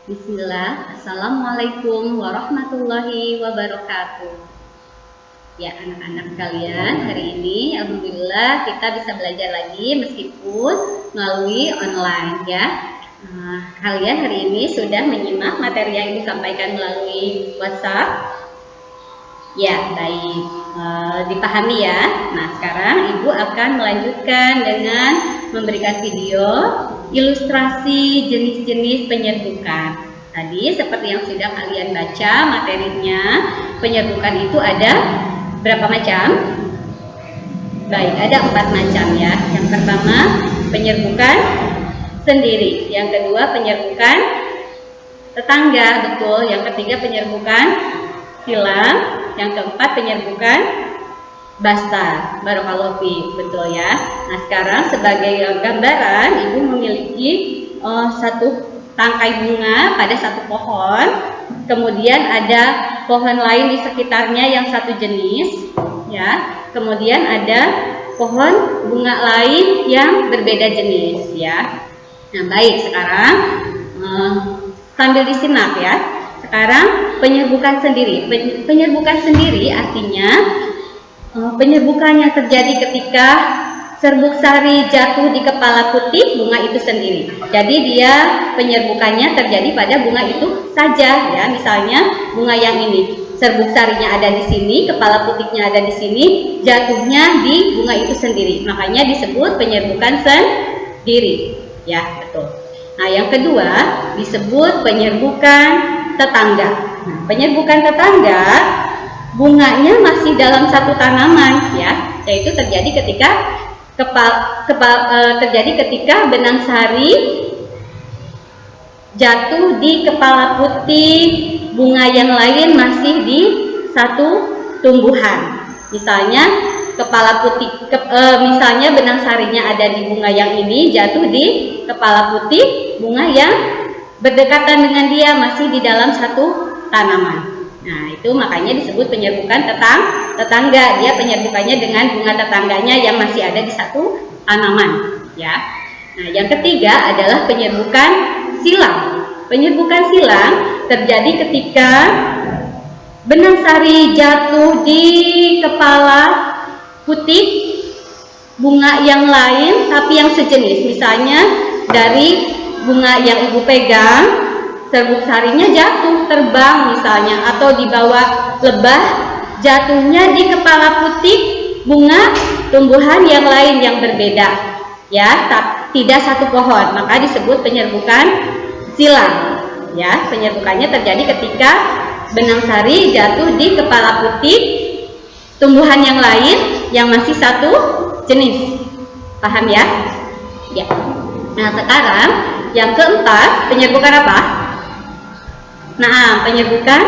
Bismillah, Assalamualaikum warahmatullahi wabarakatuh. Ya anak-anak sekalian, hari ini Alhamdulillah kita bisa belajar lagi meskipun melalui online ya. Kalian hari ini sudah menyimak materi yang disampaikan melalui WhatsApp? Ya, baik, dipahami ya. Nah, sekarang Ibu akan melanjutkan dengan memberikan video ilustrasi jenis-jenis penyerbukan. Tadi seperti yang sudah kalian baca materinya, penyerbukan itu ada berapa macam? Baik, ada 4 macam ya. Yang pertama, penyerbukan sendiri. Yang kedua, penyerbukan tetangga, betul. Yang ketiga, penyerbukan silang. Yang keempat, penyerbukan basta. Barakallahu fiik, betul ya. Nah, sekarang sebagai gambaran, Ibu memiliki satu tangkai bunga pada satu pohon. Kemudian ada pohon lain di sekitarnya yang satu jenis, ya. Kemudian ada pohon bunga lain yang berbeda jenis, ya. Nah, baik, sekarang sambil disimak ya. Sekarang penyerbukan sendiri. Penyerbukan sendiri artinya penyerbukan yang terjadi ketika serbuk sari jatuh di kepala putih bunga itu sendiri. Jadi dia penyerbukannya terjadi pada bunga itu saja ya. Misalnya bunga yang ini, serbuk sarinya ada di sini, kepala putihnya ada di sini, jatuhnya di bunga itu sendiri. Makanya disebut penyerbukan sendiri. Ya, betul. Nah, yang kedua disebut penyerbukan tetangga. Nah, penyerbukan tetangga bunganya masih dalam satu tanaman ya, yaitu terjadi ketika benang sari jatuh di kepala putih bunga yang lain masih di satu tumbuhan. Misalnya misalnya benang sarinya ada di bunga yang ini, jatuh di kepala putih bunga yang berdekatan dengan dia masih di dalam satu tanaman. Nah, itu makanya disebut penyerbukan tetangga. Dia penyerbukannya dengan bunga tetangganya yang masih ada di satu tanaman, ya. Nah, yang ketiga adalah penyerbukan silang. Penyerbukan silang terjadi ketika benang sari jatuh di kepala putih bunga yang lain tapi yang sejenis. Misalnya dari bunga yang Ibu pegang, serbuk sarinya jatuh terbang misalnya, atau di bawah lebah jatuhnya di kepala putih bunga tumbuhan yang lain yang berbeda ya, tidak satu pohon, maka disebut penyerbukan silang ya. Penyerbukannya terjadi ketika benang sari jatuh di kepala putih tumbuhan yang lain yang masih satu jenis. Paham ya? Ya. Nah, sekarang yang keempat, penyerbukan apa? Nah, penyerbukan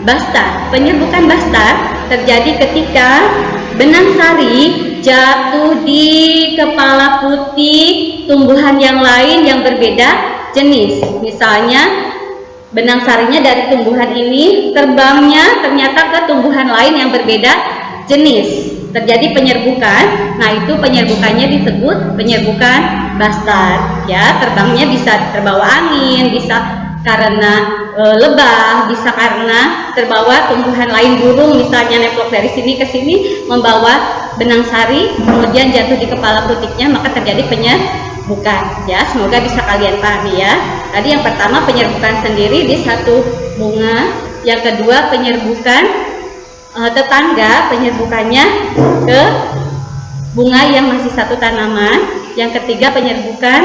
basta. Penyerbukan basta terjadi ketika benang sari jatuh di kepala putih tumbuhan yang lain yang berbeda jenis. Misalnya benang sarinya dari tumbuhan ini terbangnya ternyata ke tumbuhan lain yang berbeda jenis. Terjadi penyerbukan. Nah, itu penyerbukannya disebut penyerbukan basta ya. Terbangnya bisa terbawa angin, bisa karena lebah, bisa karena terbawa tumbuhan lain, burung misalnya nemplok dari sini ke sini membawa benang sari kemudian jatuh di kepala putihnya, maka terjadi penyerbukan ya. Semoga bisa kalian pahami ya. Tadi yang pertama penyerbukan sendiri di satu bunga, yang kedua penyerbukan tetangga, penyerbukannya ke bunga yang masih satu tanaman, yang ketiga penyerbukan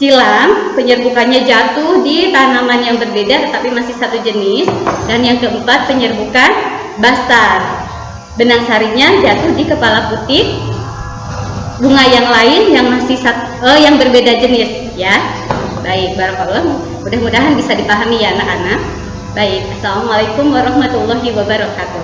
silang, penyerbukannya jatuh di tanaman yang berbeda tetapi masih satu jenis, dan yang keempat penyerbukan basta, benang sarinya jatuh di kepala putih bunga yang lain yang masih yang berbeda jenis ya. Baik, barakallah, mudah-mudahan bisa dipahami ya anak-anak. Baik, assalamualaikum warahmatullahi wabarakatuh.